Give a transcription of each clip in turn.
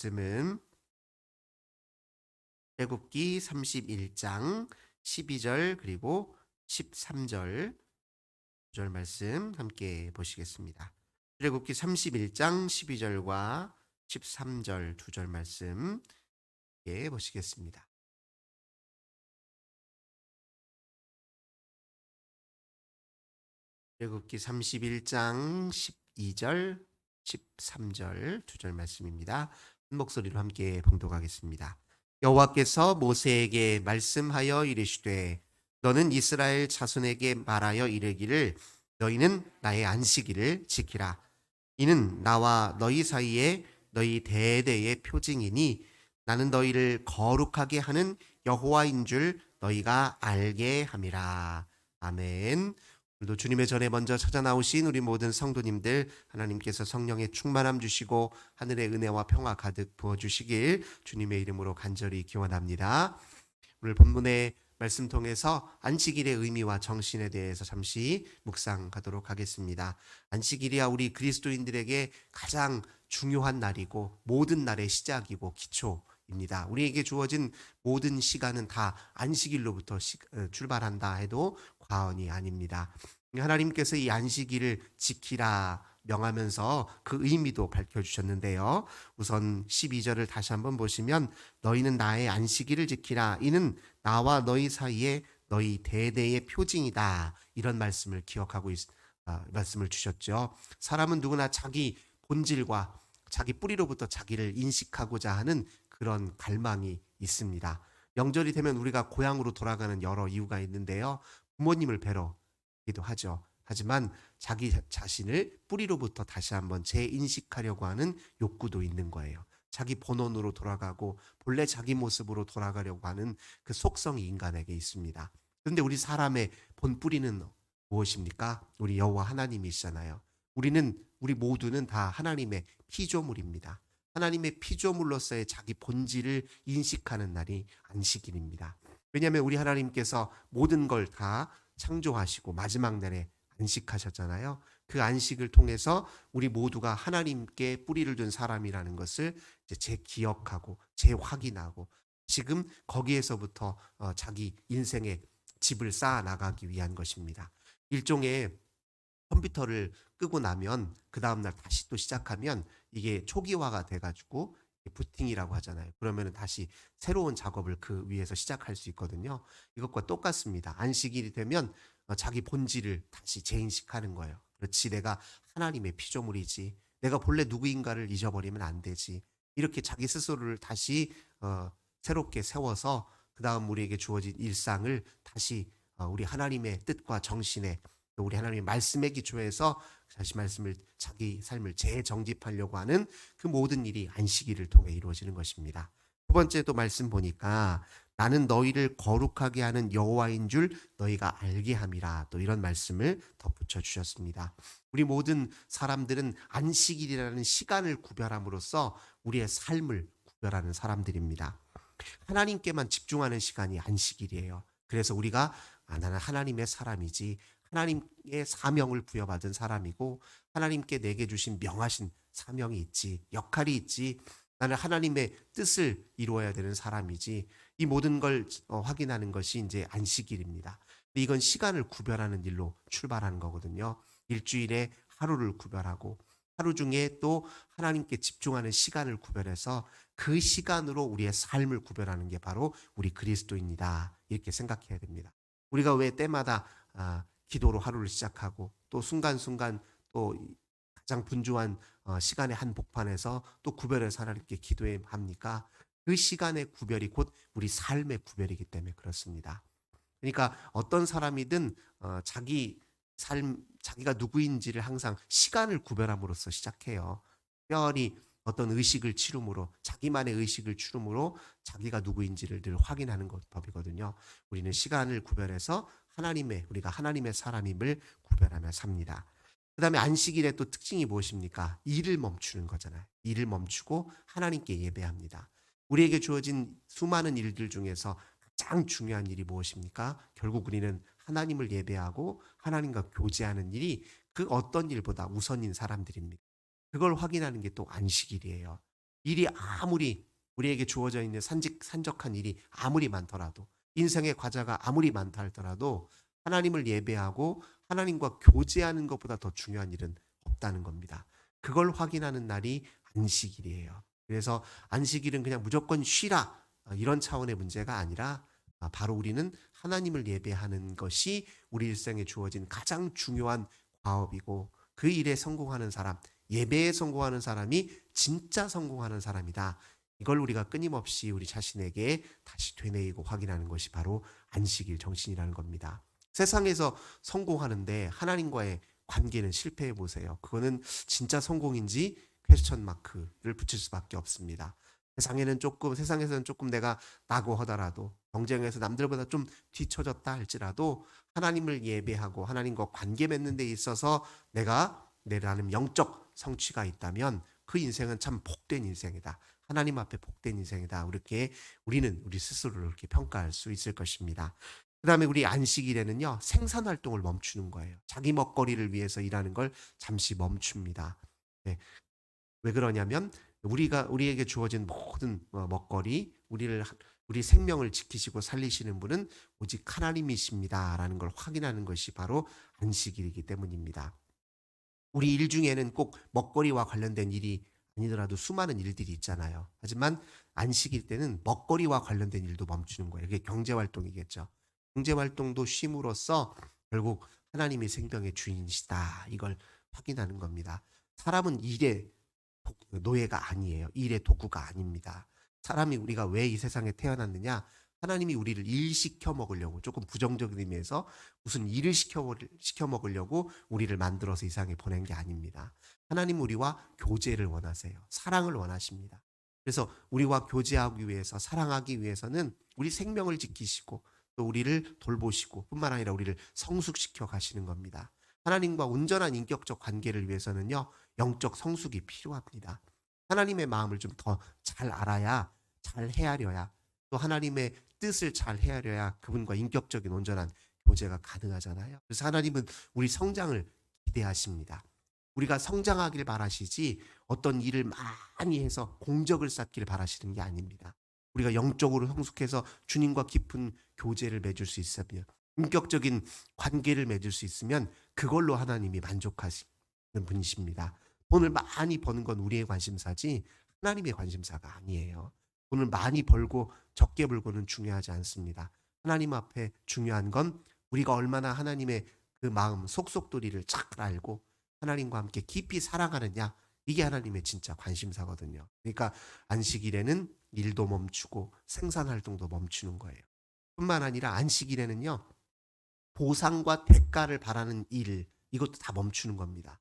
말씀은 출애굽기 31장 12절 그리고 13절 두 절 말씀 함께 보시겠습니다. 출애굽기 31장 12절과 13절 두 절 말씀 함께 보시겠습니다. 출애굽기 31장 12절 13절 두 절 말씀입니다. 한 목소리로 함께 봉독하겠습니다. 여호와께서 모세에게 말씀하여 이르시되 너는 이스라엘 자손에게 말하여 이르기를 너희는 나의 안식일을 지키라. 이는 나와 너희 사이에 너희 대대의 표징이니 나는 너희를 거룩하게 하는 여호와인 줄 너희가 알게 함이라. 아멘. 오늘도 주님의 전에 먼저 찾아 나오신 우리 모든 성도님들 하나님께서 성령의 충만함 주시고 하늘의 은혜와 평화 가득 부어주시길 주님의 이름으로 간절히 기원합니다. 오늘 본문의 말씀 통해서 안식일의 의미와 정신에 대해서 잠시 묵상하도록 하겠습니다. 안식일이야 우리 그리스도인들에게 가장 중요한 날이고 모든 날의 시작이고 기초입니다. 우리에게 주어진 모든 시간은 다 안식일로부터 출발한다 해도 과언이 아닙니다. 하나님께서 이 안식일을 지키라 명하면서 그 의미도 밝혀주셨는데요. 우선 12절을 다시 한번 보시면 너희는 나의 안식일을 지키라. 이는 나와 너희 사이에 너희 대대의 표징이다. 이런 말씀을 기억하고 말씀을 주셨죠. 사람은 누구나 자기 본질과 자기 뿌리로부터 자기를 인식하고자 하는 그런 갈망이 있습니다. 명절이 되면 우리가 고향으로 돌아가는 여러 이유가 있는데요. 부모님을 뵈러 기도 하죠. 하지만 자기 자신을 뿌리로부터 다시 한번 재인식하려고 하는 욕구도 있는 거예요. 자기 본원으로 돌아가고 본래 자기 모습으로 돌아가려고 하는 그 속성이 인간에게 있습니다. 그런데 우리 사람의 본뿌리는 무엇입니까? 우리 여호와 하나님이시잖아요. 우리 모두는 다 하나님의 피조물입니다. 하나님의 피조물로서의 자기 본질을 인식하는 날이 안식일입니다. 왜냐하면 우리 하나님께서 모든 걸 다 창조하시고 마지막 날에 안식하셨잖아요. 그 안식을 통해서 우리 모두가 하나님께 뿌리를 둔 사람이라는 것을 이제 재기억하고 재확인하고 지금 거기에서부터 자기 인생의 집을 쌓아 나가기 위한 것입니다. 일종의 컴퓨터를 끄고 나면 그 다음날 다시 또 시작하면 이게 초기화가 돼가지고 부팅이라고 하잖아요. 그러면 다시 새로운 작업을 그 위에서 시작할 수 있거든요. 이것과 똑같습니다. 안식일이 되면 자기 본질을 다시 재인식하는 거예요. 그렇지, 내가 하나님의 피조물이지. 내가 본래 누구인가를 잊어버리면 안 되지. 이렇게 자기 스스로를 다시 새롭게 세워서 그 다음 우리에게 주어진 일상을 다시 우리 하나님의 뜻과 정신에 또 우리 하나님의 말씀에 기초해서 다시 말씀을 자기 삶을 재정집하려고 하는 그 모든 일이 안식일을 통해 이루어지는 것입니다. 두 번째 또 말씀 보니까 나는 너희를 거룩하게 하는 여호와인 줄 너희가 알게 함이라 또 이런 말씀을 덧붙여 주셨습니다. 우리 모든 사람들은 안식일이라는 시간을 구별함으로써 우리의 삶을 구별하는 사람들입니다. 하나님께만 집중하는 시간이 안식일이에요. 그래서 우리가 나는 하나님의 사람이지 하나님의 사명을 부여받은 사람이고 하나님께 내게 주신 명하신 사명이 있지 역할이 있지 나는 하나님의 뜻을 이루어야 되는 사람이지 이 모든 걸 확인하는 것이 이제 안식일입니다. 이건 시간을 구별하는 일로 출발하는 거거든요. 일주일에 하루를 구별하고 하루 중에 또 하나님께 집중하는 시간을 구별해서 그 시간으로 우리의 삶을 구별하는 게 바로 우리 그리스도인이다. 이렇게 생각해야 됩니다. 우리가 왜 때마다 기도로 하루를 시작하고 또 순간순간 또 가장 분주한 시간의 한 복판에서 또 구별해서 하나님께 기도해 합니까? 그 시간의 구별이 곧 우리 삶의 구별이기 때문에 그렇습니다. 그러니까 어떤 사람이든 자기가 누구인지를 항상 시간을 구별함으로써 시작해요. 특별히 어떤 의식을 치름으로 자기만의 의식을 치름으로 자기가 누구인지를 늘 확인하는 법이거든요. 우리는 시간을 구별해서 우리가 하나님의 사람임을 구별하며 삽니다. 그 다음에 안식일의 또 특징이 무엇입니까? 일을 멈추는 거잖아요. 일을 멈추고 하나님께 예배합니다. 우리에게 주어진 수많은 일들 중에서 가장 중요한 일이 무엇입니까? 결국 우리는 하나님을 예배하고 하나님과 교제하는 일이 그 어떤 일보다 우선인 사람들입니다. 그걸 확인하는 게 또 안식일이에요. 일이 아무리 우리에게 주어져 있는 산적한 일이 아무리 많더라도 인생의 과제가 아무리 많다 할더라도 하나님을 예배하고 하나님과 교제하는 것보다 더 중요한 일은 없다는 겁니다. 그걸 확인하는 날이 안식일이에요. 그래서 안식일은 그냥 무조건 쉬라 이런 차원의 문제가 아니라 바로 우리는 하나님을 예배하는 것이 우리 일생에 주어진 가장 중요한 과업이고 그 일에 성공하는 사람, 예배에 성공하는 사람이 진짜 성공하는 사람이다. 이걸 우리가 끊임없이 우리 자신에게 다시 되뇌이고 확인하는 것이 바로 안식일 정신이라는 겁니다. 세상에서 성공하는데 하나님과의 관계는 실패해 보세요. 그거는 진짜 성공인지 퀘스천 마크를 붙일 수밖에 없습니다. 세상에서는 조금 내가 나고 하더라도 경쟁에서 남들보다 좀 뒤처졌다 할지라도 하나님을 예배하고 하나님과 관계 맺는 데 있어서 내가 내 나름 영적 성취가 있다면 그 인생은 참 복된 인생이다. 하나님 앞에 복된 인생이다. 이렇게 우리는 우리 스스로를 이렇게 평가할 수 있을 것입니다. 그다음에 우리 안식일에는요. 생산 활동을 멈추는 거예요. 자기 먹거리를 위해서 일하는 걸 잠시 멈춥니다. 네. 왜 그러냐면 우리에게 주어진 모든 먹거리, 우리 생명을 지키시고 살리시는 분은 오직 하나님이십니다라는 걸 확인하는 것이 바로 안식일이기 때문입니다. 우리 일 중에는 꼭 먹거리와 관련된 일이 아니더라도 수많은 일들이 있잖아요. 하지만 안식일 때는 먹거리와 관련된 일도 멈추는 거예요. 그게 경제 활동이겠죠. 경제 활동도 쉼으로써 결국 하나님이 생명의 주인이시다. 이걸 확인하는 겁니다. 사람은 일의 노예가 아니에요. 일의 도구가 아닙니다. 사람이 우리가 왜 이 세상에 태어났느냐? 하나님이 우리를 일시켜 먹으려고 조금 부정적인 의미에서 무슨 일을 시켜 먹으려고 우리를 만들어서 이 세상에 보낸 게 아닙니다. 하나님 우리와 교제를 원하세요. 사랑을 원하십니다. 그래서 우리와 교제하기 위해서 사랑하기 위해서는 우리 생명을 지키시고 또 우리를 돌보시고 뿐만 아니라 우리를 성숙시켜 가시는 겁니다. 하나님과 온전한 인격적 관계를 위해서는요. 영적 성숙이 필요합니다. 하나님의 마음을 좀 더 잘 알아야 잘 헤아려야 또 하나님의 뜻을 잘 헤아려야 그분과 인격적인 온전한 교제가 가능하잖아요. 그래서 하나님은 우리 성장을 기대하십니다. 우리가 성장하길 바라시지 어떤 일을 많이 해서 공적을 쌓기를 바라시는 게 아닙니다. 우리가 영적으로 성숙해서 주님과 깊은 교제를 맺을 수 있으면 인격적인 관계를 맺을 수 있으면 그걸로 하나님이 만족하시는 분이십니다. 돈을 많이 버는 건 우리의 관심사지 하나님의 관심사가 아니에요. 돈을 많이 벌고 적게 벌고는 중요하지 않습니다. 하나님 앞에 중요한 건 우리가 얼마나 하나님의 그 마음 속속도리를 잘 알고 하나님과 함께 깊이 살아가느냐 이게 하나님의 진짜 관심사거든요. 그러니까 안식일에는 일도 멈추고 생산 활동도 멈추는 거예요. 뿐만 아니라 안식일에는요. 보상과 대가를 바라는 일 이것도 다 멈추는 겁니다.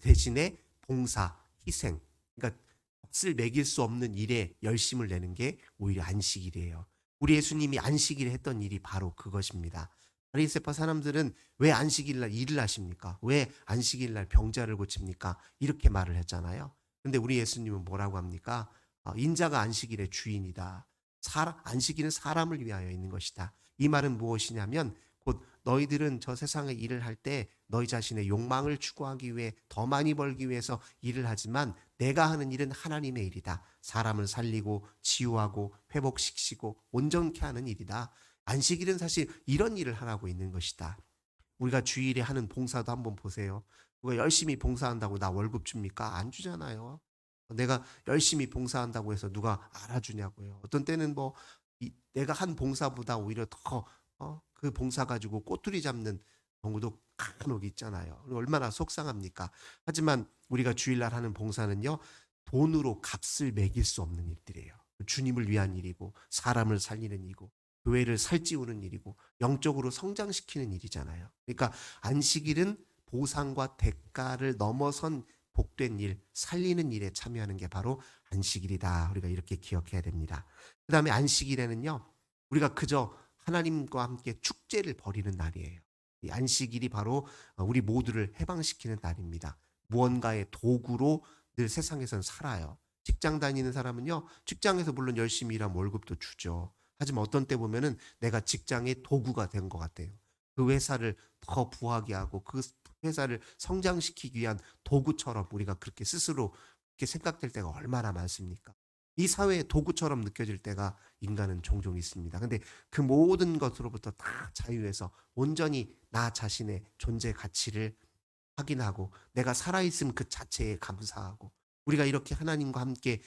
대신에 봉사, 희생 그러니까 값을 매길 수 없는 일에 열심을 내는 게 오히려 안식일이에요. 우리 예수님이 안식일에 했던 일이 바로 그것입니다. 바리새파 사람들은 왜 안식일 날 일을 하십니까? 왜 안식일 날 병자를 고칩니까? 이렇게 말을 했잖아요. 근데 우리 예수님은 뭐라고 합니까? 인자가 안식일의 주인이다. 안식일은 사람을 위하여 있는 것이다. 이 말은 무엇이냐면 곧 너희들은 저 세상의 일을 할 때 너희 자신의 욕망을 추구하기 위해 더 많이 벌기 위해서 일을 하지만 내가 하는 일은 하나님의 일이다. 사람을 살리고 치유하고 회복시키고 온전케 하는 일이다. 안식일은 사실 이런 일을 하라고 있는 것이다. 우리가 주일에 하는 봉사도 한번 보세요. 누가 열심히 봉사한다고 나 월급 줍니까? 안 주잖아요. 내가 열심히 봉사한다고 해서 누가 알아주냐고요. 어떤 때는 내가 한 봉사보다 오히려 더 그 봉사 가지고 꼬투리 잡는 경우도 간혹 있잖아요. 얼마나 속상합니까? 하지만 우리가 주일날 하는 봉사는요. 돈으로 값을 매길 수 없는 일들이에요. 주님을 위한 일이고 사람을 살리는 일이고 교회를 살찌우는 일이고 영적으로 성장시키는 일이잖아요. 그러니까 안식일은 보상과 대가를 넘어선 복된 일, 살리는 일에 참여하는 게 바로 안식일이다. 우리가 이렇게 기억해야 됩니다. 그다음에 안식일에는요. 우리가 그저 하나님과 함께 축제를 벌이는 날이에요. 이 안식일이 바로 우리 모두를 해방시키는 날입니다. 무언가의 도구로 늘 세상에선 살아요. 직장 다니는 사람은요. 직장에서 물론 열심히 일하면 월급도 주죠. 하지만 어떤 때 보면은 내가 직장의 도구가 된 것 같아요. 그 회사를 더 부하게 하고 그 회사를 성장시키기 위한 도구처럼 우리가 그렇게 스스로 그렇게 생각될 때가 얼마나 많습니까? 이 사회의 도구처럼 느껴질 때가 인간은 종종 있습니다. 근데 그 모든 것으로부터 다 자유해서 온전히 나 자신의 존재 가치를 확인하고 내가 살아있음 그 자체에 감사하고 우리가 이렇게 하나님과 함께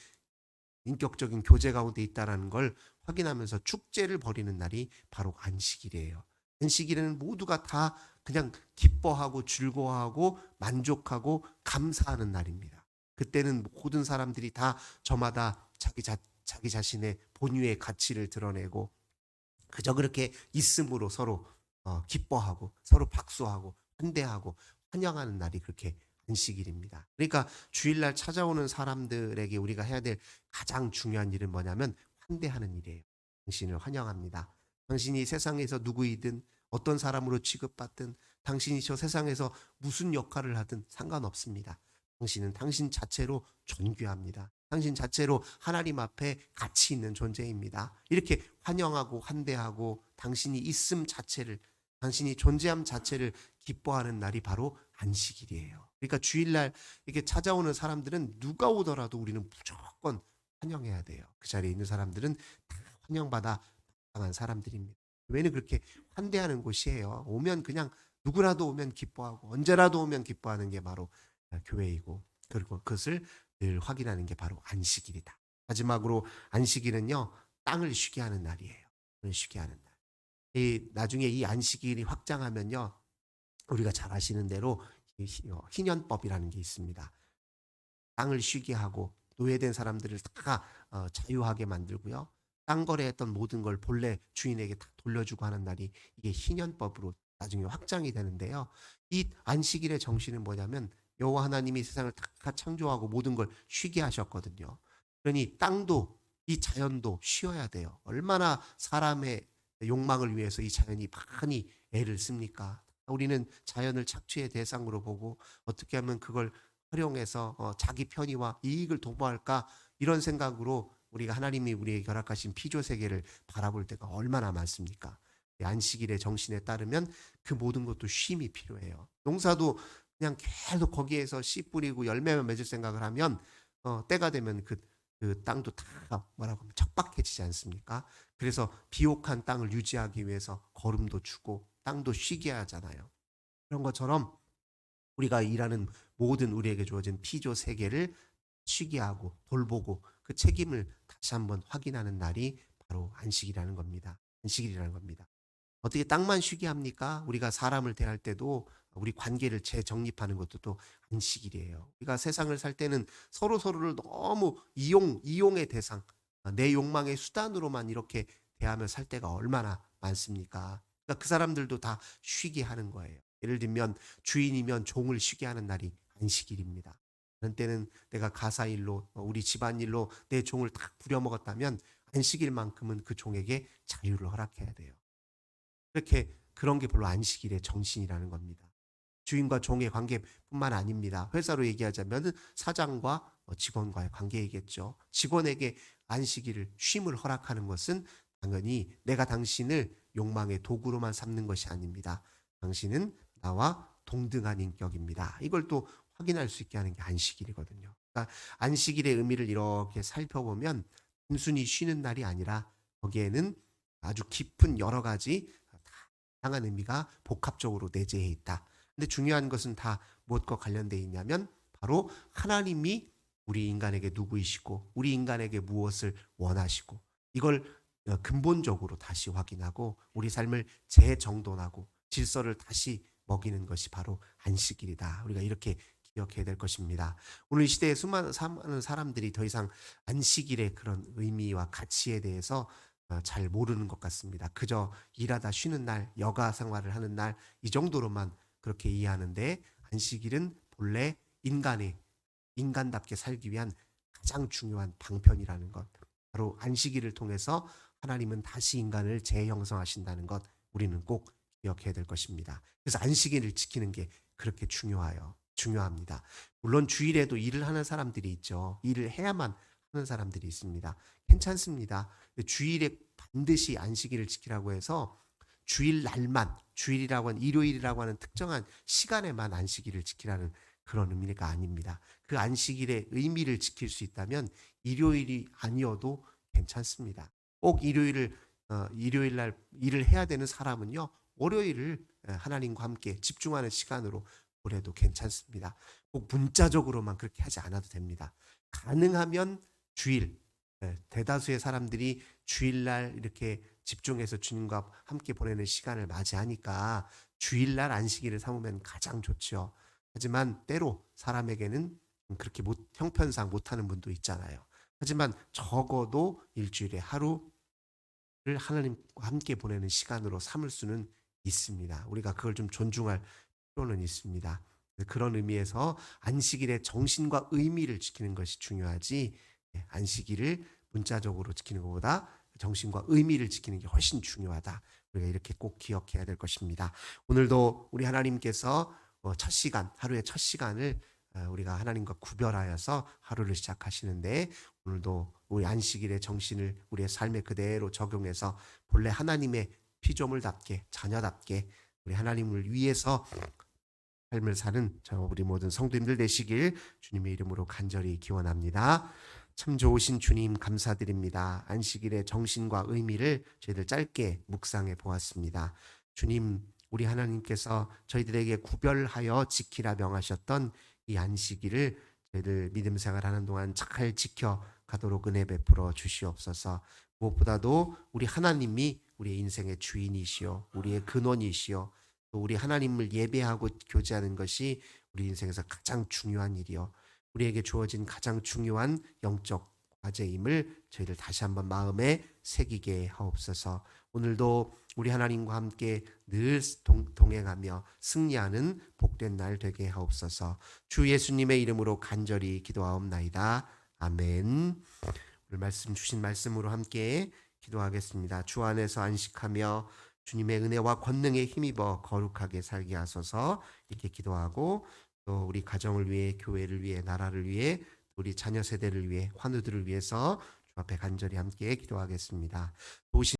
인격적인 교제 가운데 있다라는 걸 확인하면서 축제를 벌이는 날이 바로 안식일이에요. 안식일에는 모두가 다 그냥 기뻐하고 즐거워하고 만족하고 감사하는 날입니다. 그때는 모든 사람들이 다 저마다 자기 자신의 본유의 가치를 드러내고 그저 그렇게 있음으로 서로 기뻐하고 서로 박수하고 환대하고 환영하는 날이 그렇게 안식일입니다. 그러니까 주일날 찾아오는 사람들에게 우리가 해야 될 가장 중요한 일은 뭐냐면 환대하는 일이에요. 당신을 환영합니다. 당신이 세상에서 누구이든 어떤 사람으로 취급받든 당신이 저 세상에서 무슨 역할을 하든 상관없습니다. 당신은 당신 자체로 존귀합니다. 당신 자체로 하나님 앞에 가치 있는 존재입니다. 이렇게 환영하고 환대하고 당신이 있음 자체를 당신이 존재함 자체를 기뻐하는 날이 바로 안식일이에요. 그러니까 주일날 이렇게 찾아오는 사람들은 누가 오더라도 우리는 무조건 환영해야 돼요. 그 자리에 있는 사람들은 다 환영받아 당한 사람들입니다. 왜냐는 그렇게 환대하는 곳이에요. 오면 그냥 누구라도 오면 기뻐하고 언제라도 오면 기뻐하는 게 바로 교회이고 그리고 그것을 늘 확인하는 게 바로 안식일이다. 마지막으로 안식일은요. 땅을 쉬게 하는 날이에요. 땅을 쉬게 하는 날. 나중에 이 안식일이 확장하면요. 우리가 잘 아시는 대로 희년법이라는 게 있습니다. 땅을 쉬게 하고 노예된 사람들을 다 자유하게 만들고요. 땅 거래했던 모든 걸 본래 주인에게 다 돌려주고 하는 날이 이게 희년법으로 나중에 확장이 되는데요. 이 안식일의 정신은 뭐냐면 여호와 하나님이 세상을 다 창조하고 모든 걸 쉬게 하셨거든요. 그러니 땅도 이 자연도 쉬어야 돼요. 얼마나 사람의 욕망을 위해서 이 자연이 많이 애를 씁니까? 우리는 자연을 착취의 대상으로 보고 어떻게 하면 그걸 활용해서 자기 편의와 이익을 도모할까 이런 생각으로 우리가 하나님이 우리에게 결합하신 피조 세계를 바라볼 때가 얼마나 많습니까? 안식일의 정신에 따르면 그 모든 것도 쉼이 필요해요. 농사도 그냥 계속 거기에서 씨 뿌리고 열매만 맺을 생각을 하면 때가 되면 그 땅도 다 뭐라고 하면 척박해지지 않습니까? 그래서 비옥한 땅을 유지하기 위해서 거름도 주고 땅도 쉬게 하잖아요. 그런 것처럼 우리가 일하는 모든 우리에게 주어진 피조 세계를 쉬게 하고 돌보고 그 책임을 다시 한번 확인하는 날이 바로 안식이라는 겁니다. 안식일이라는 겁니다. 어떻게 땅만 쉬게 합니까? 우리가 사람을 대할 때도 우리 관계를 재정립하는 것도 또 안식일이에요. 우리가 세상을 살 때는 서로서로를 너무 이용의 대상, 내 욕망의 수단으로만 이렇게 대하며 살 때가 얼마나 많습니까? 그러니까 그 사람들도 다 쉬게 하는 거예요. 예를 들면 주인이면 종을 쉬게 하는 날이 안식일입니다. 그런 때는 내가 가사일로 우리 집안일로 내 종을 딱 부려먹었다면 안식일만큼은 그 종에게 자유를 허락해야 돼요. 그렇게 그런 게 별로 안식일의 정신이라는 겁니다. 주인과 종의 관계뿐만 아닙니다. 회사로 얘기하자면 사장과 직원과의 관계이겠죠. 직원에게 안식일을 쉼을 허락하는 것은 당연히 내가 당신을 욕망의 도구로만 삼는 것이 아닙니다. 당신은 나와 동등한 인격입니다. 이걸 또 확인할 수 있게 하는 게 안식일이거든요. 그러니까 안식일의 의미를 이렇게 살펴보면 단순히 쉬는 날이 아니라 거기에는 아주 깊은 여러 가지 다양한 의미가 복합적으로 내재해 있다. 근데 중요한 것은 다 무엇과 관련되어 있냐면 바로 하나님이 우리 인간에게 누구이시고 우리 인간에게 무엇을 원하시고 이걸 근본적으로 다시 확인하고 우리 삶을 재정돈하고 질서를 다시 먹이는 것이 바로 안식일이다. 우리가 이렇게 기억해야 될 것입니다. 오늘 시대에 수많은 사람들이 더 이상 안식일의 그런 의미와 가치에 대해서 잘 모르는 것 같습니다. 그저 일하다 쉬는 날, 여가 생활을 하는 날 이 정도로만 그렇게 이해하는데 안식일은 본래 인간답게 살기 위한 가장 중요한 방편이라는 것. 바로 안식일을 통해서 하나님은 다시 인간을 재형성하신다는 것 우리는 꼭 기억해야 될 것입니다. 그래서 안식일을 지키는 게 그렇게 중요합니다. 물론 주일에도 일을 하는 사람들이 있죠. 일을 해야만 하는 사람들이 있습니다. 괜찮습니다. 주일에 반드시 안식일을 지키라고 해서 주일이라고 하는 일요일이라고 하는 특정한 시간에만 안식일을 지키라는 그런 의미가 아닙니다. 그 안식일의 의미를 지킬 수 있다면 일요일이 아니어도 괜찮습니다. 꼭 일요일 날 일을 해야 되는 사람은요. 월요일을 하나님과 함께 집중하는 시간으로 보내도 괜찮습니다. 꼭 문자적으로만 그렇게 하지 않아도 됩니다. 가능하면 주일, 대다수의 사람들이 주일날 이렇게 집중해서 주님과 함께 보내는 시간을 맞이하니까 주일날 안식일을 삼으면 가장 좋죠. 하지만 때로 사람에게는 그렇게 형편상 못하는 분도 있잖아요. 하지만 적어도 일주일에 하루를 하나님과 함께 보내는 시간으로 삼을 수는 있습니다. 우리가 그걸 좀 존중할 필요는 있습니다. 그런 의미에서 안식일의 정신과 의미를 지키는 것이 중요하지, 안식일을 문자적으로 지키는 것보다 정신과 의미를 지키는 게 훨씬 중요하다. 우리가 이렇게 꼭 기억해야 될 것입니다. 오늘도 우리 하나님께서 첫 시간, 하루의 첫 시간을 우리가 하나님과 구별하여서 하루를 시작하시는데, 오늘도 우리 안식일의 정신을 우리의 삶에 그대로 적용해서 본래 하나님의 피조물답게, 자녀답게 우리 하나님을 위해서 삶을 사는 우리 모든 성도님들 되시길 주님의 이름으로 간절히 기원합니다. 참 좋으신 주님 감사드립니다. 안식일의 정신과 의미를 저희들 짧게 묵상해 보았습니다. 주님, 우리 하나님께서 저희들에게 구별하여 지키라 명하셨던 이 안식일을 저희들 믿음 생활하는 동안 잘 지켜가도록 은혜 베풀어 주시옵소서. 무엇보다도 우리 하나님이 우리의 인생의 주인이시오, 우리의 근원이시오, 또 우리 하나님을 예배하고 교제하는 것이 우리 인생에서 가장 중요한 일이요, 우리에게 주어진 가장 중요한 영적 과제임을 저희들 다시 한번 마음에 새기게 하옵소서. 오늘도 우리 하나님과 함께 늘 동행하며 승리하는 복된 날 되게 하옵소서. 주 예수님의 이름으로 간절히 기도하옵나이다. 아멘. 오늘 말씀 주신 말씀으로 함께 기도하겠습니다. 주 안에서 안식하며 주님의 은혜와 권능에 힘입어 거룩하게 살게 하소서. 이렇게 기도하고, 또 우리 가정을 위해, 교회를 위해, 나라를 위해, 우리 자녀 세대를 위해, 환우들을 위해서 주 앞에 간절히 함께 기도하겠습니다.